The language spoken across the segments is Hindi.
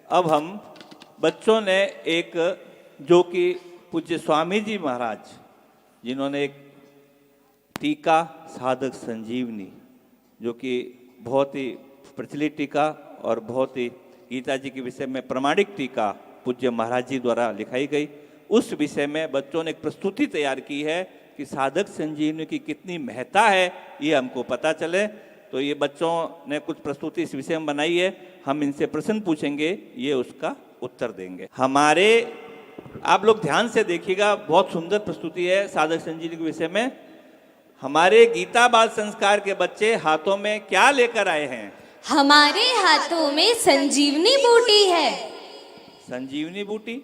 अब हम बच्चों ने एक जो कि पूज्य स्वामी जी महाराज जिन्होंने एक टीका साधक संजीवनी जो कि बहुत ही प्रचलित टीका और बहुत ही गीता जी के विषय में प्रमाणिक टीका पूज्य महाराज जी द्वारा लिखाई गई, उस विषय में बच्चों ने एक प्रस्तुति तैयार की है कि साधक संजीवनी की कितनी महत्ता है ये हमको पता चले। तो ये बच्चों ने कुछ प्रस्तुति इस विषय में बनाई है, हम इनसे प्रश्न पूछेंगे, ये उसका उत्तर देंगे। हमारे आप लोग ध्यान से देखिएगा, बहुत सुंदर प्रस्तुति है साधक संजीवनी के विषय में। हमारे गीता बाल संस्कार के बच्चे हाथों में क्या लेकर आए हैं? हमारे हाथों में संजीवनी बूटी है। संजीवनी बूटी?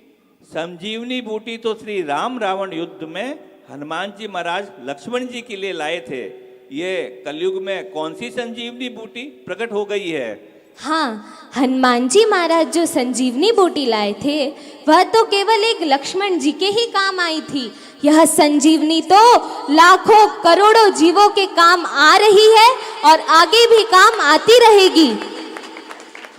संजीवनी बूटी तो श्री राम रावण युद्ध में हनुमान जी महाराज लक्ष्मण जी के लिए लाए थे। ये कलयुग में कौन सी संजीवनी बूटी प्रकट हो गई है? हाँ, हनुमान जी महाराज जो संजीवनी बूटी लाए थे वह तो केवल एक लक्ष्मण जी के ही काम आई थी। यह संजीवनी तो लाखों करोड़ों जीवों के काम आ रही है और आगे भी काम आती रहेगी।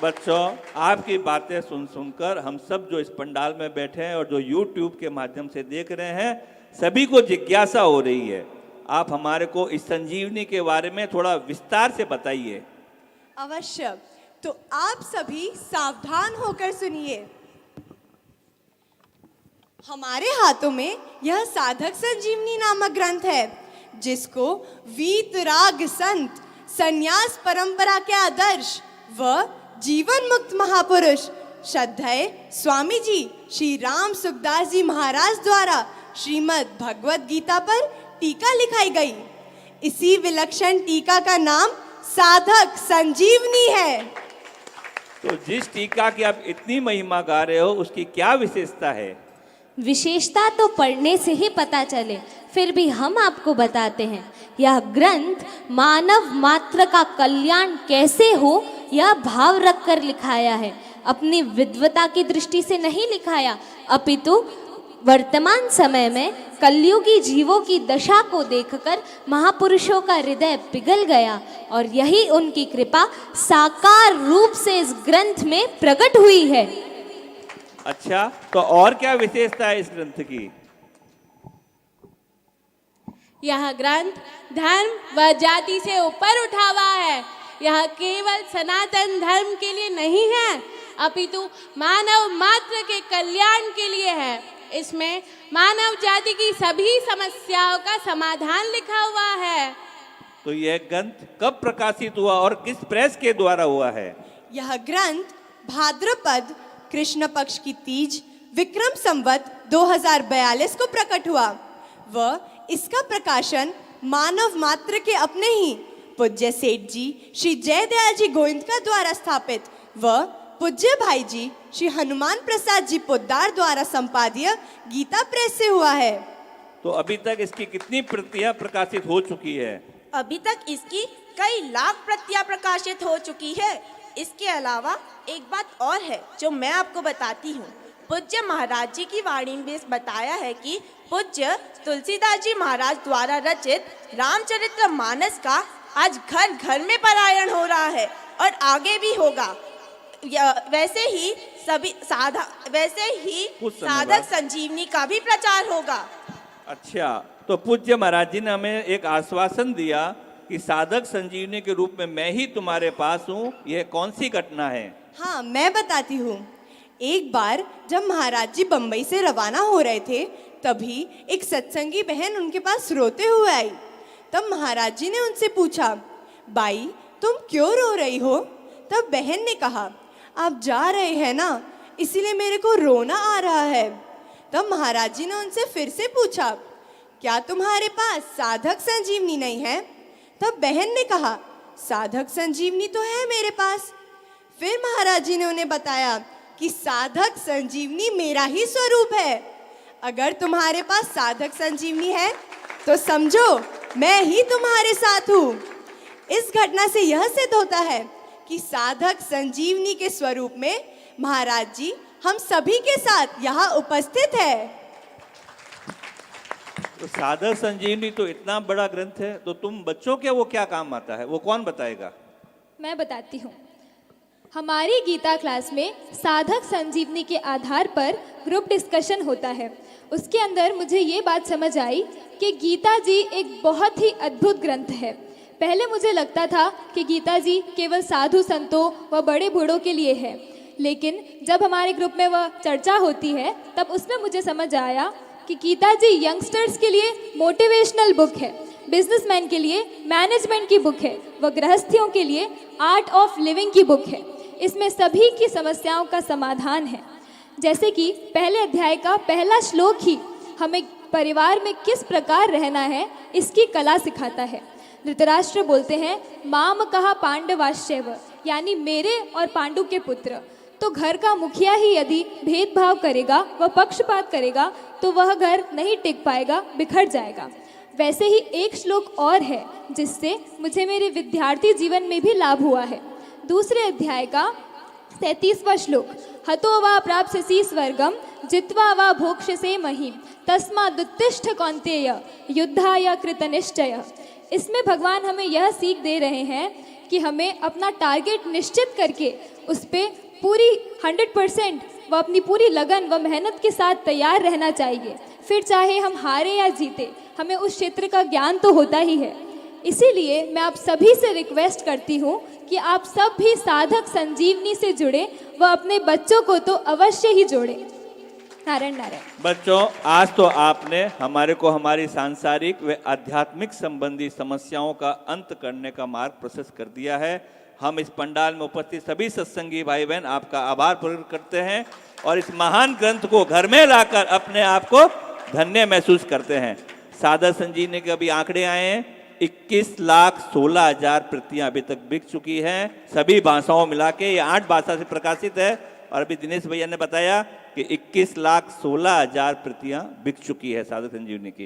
बच्चों, आपकी बातें सुन सुनकर हम सब जो इस पंडाल में बैठे हैं और जो YouTube के माध्यम से देख रहे हैं, सभी को जिज्ञासा हो रही है। आप हमारे को इस संजीवनी के बारे में थोड़ा विस्तार से बताइए। अवश्य। तो आप सभी सावधान होकर सुनिए। हमारे हाथों में यह साधक संजीवनी नामक ग्रंथ है, जिसको वीतराग संत, संन्यास परंपरा के आदर्श व जीवन मुक्त महापुरुष श्रद्धेय स्वामी जी श्री राम सुखदास जी महाराज द्वारा श्रीमद् भगवद गीता पर टीका लिखाई गई। इसी विलक्षण टीका का नाम साधक संजीवनी है। तो जिस टीका की आप इतनी महिमा गा रहे हो, उसकी क्या विशेषता है? विशेषता तो पढ़ने से ही पता चले, फिर भी हम आपको बताते हैं। यह ग्रंथ मानव मात्र का कल्याण कैसे हो यह भाव रखकर लिखाया है। अपनी विद्वता की दृष्टि से नहीं लिखाया, अपितु वर्तमान समय में कलयुगी जीवों की दशा को देखकर महापुरुषों का हृदय पिघल गया और यही उनकी कृपा साकार रूप से इस ग्रंथ में प्रकट हुई है। अच्छा, तो और क्या विशेषता है इस ग्रंथ की? यह ग्रंथ धर्म व जाति से ऊपर उठा हुआ है। यह केवल सनातन धर्म के लिए नहीं है, अपितु मानव मात्र के कल्याण के लिए है। इसमें मानव जाति की सभी समस्याओं का समाधान लिखा हुआ है। तो यह ग्रंथ कब प्रकाशित हुआ और किस प्रेस के द्वारा हुआ है? यह ग्रंथ भाद्रपद कृष्ण पक्ष की तीज विक्रम संवत 2042 को प्रकट हुआ व इसका प्रकाशन मानव मात्र के अपने ही पूज्य सेठ जी श्री जयदयाल जी गोविंदका द्वारा स्थापित व पूज्य भाई जी श्री हनुमान प्रसाद जी पोद्दार द्वारा संपादीय गीता प्रेस से हुआ है। तो अभी तक इसकी कितनी प्रतियां प्रकाशित हो चुकी है? अभी तक इसकी कई लाख प्रतियां प्रकाशित हो चुकी है। इसके अलावा एक बात और है जो मैं आपको बताती हूँ। पूज्य महाराज जी की वाणी में बताया है कि पूज्य तुलसीदास जी महाराज द्वारा रचित रामचरित्र मानस का आज घर घर में पारायण हो रहा है और आगे भी होगा। वैसे ही साधक संजीवनी का भी प्रचार होगा। अच्छा, तो पूज्य महाराज जी ने हमें एक आश्वासन दिया कि साधक संजीवनी के रूप में मैं ही तुम्हारे पास हूँ। यह कौन सी घटना है? हाँ, मैं बताती हूँ। एक बार जब महाराज जी बम्बई से रवाना हो रहे थे, तभी एक सत्संगी बहन उनके पास रोते हुए आई। तब महाराज जी ने उनसे पूछा, बाई तुम क्यों रो रही हो? तब बहन ने कहा, आप जा रहे हैं ना, इसीलिए मेरे को रोना आ रहा है। तब महाराज जी ने उनसे फिर से पूछा, क्या तुम्हारे पास साधक संजीवनी नहीं है? तब बहन ने कहा, साधक संजीवनी तो है मेरे पास। फिर महाराज जी ने उन्हें बताया कि साधक संजीवनी मेरा ही स्वरूप है। अगर तुम्हारे पास साधक संजीवनी है तो समझो मैं ही तुम्हारे साथ हूँ। इस घटना से यह सिद्ध होता है कि साधक संजीवनी के स्वरूप में महाराज जी हम सभी के साथ यहाँ उपस्थित है। तो साधक संजीवनी तो इतना बड़ा ग्रंथ है, तो तुम बच्चों के वो क्या काम आता है, वो कौन बताएगा? मैं बताती हूँ। हमारी गीता क्लास में साधक संजीवनी के आधार पर ग्रुप डिस्कशन होता है। उसके अंदर मुझे ये बात समझ आई कि गीता जी एक बहुत ही अद्भुत ग्रंथ है। पहले मुझे लगता था कि गीता जी केवल साधु संतों व बड़े बूढ़ों के लिए है, लेकिन जब हमारे ग्रुप में वह चर्चा होती है तब उसमें मुझे समझ आया कि गीता जी यंगस्टर्स के लिए मोटिवेशनल बुक है, बिजनेसमैन के लिए मैनेजमेंट की बुक है, व गृहस्थियों के लिए आर्ट ऑफ लिविंग की बुक है। इसमें सभी की समस्याओं का समाधान है। जैसे कि पहले अध्याय का पहला श्लोक ही हमें परिवार में किस प्रकार रहना है इसकी कला सिखाता है। धृतराष्ट्र बोलते हैं माम कहा पांडवाश्चैव, यानी मेरे और पांडु के पुत्र। तो घर का मुखिया ही यदि भेदभाव करेगा व पक्षपात करेगा तो वह घर नहीं टिक पाएगा, बिखर जाएगा। वैसे ही एक श्लोक और है जिससे मुझे मेरे विद्यार्थी जीवन में भी लाभ हुआ है। दूसरे अध्याय का 33वां श्लोक, हतो वा प्राप्स्यसि स्वर्गम जित्वा वा भोक्ष्यसे महीम तस्मादुत्तिष्ठ कौन्तेय युद्धाय कृतनिश्चय। इसमें भगवान हमें यह सीख दे रहे हैं कि हमें अपना टारगेट निश्चित करके उस पर पूरी 100% व अपनी पूरी लगन व मेहनत के साथ तैयार रहना चाहिए। फिर चाहे हम हारे या जीते, हमें उस क्षेत्र का ज्ञान तो होता ही है। इसीलिए मैं आप सभी से रिक्वेस्ट करती हूँ कि आप सब भी साधक संजीवनी से जुड़े व अपने बच्चों को तो अवश्य ही जोड़ें। नारायण नारायण। बच्चों, आज तो आपने हमारे को हमारी सांसारिक व आध्यात्मिक संबंधी समस्याओं का अंत करने का मार्ग प्रशस्त कर दिया है। हम इस पंडाल में उपस्थित सभी सत्संगी भाई बहन आपका आभार प्रकट करते हैं और इस महान ग्रंथ को घर में लाकर अपने आप को धन्य महसूस करते हैं। साधक संजीवनी के अभी आंकड़े आए हैं, 21,16,000 प्रतियां अभी तक बिक चुकी हैं। सभी भाषाओं मिला के ये 8 भाषा से प्रकाशित है और अभी दिनेश भैया ने बताया कि 21,16,000 प्रतियां बिक चुकी है साधक संजीवनी की।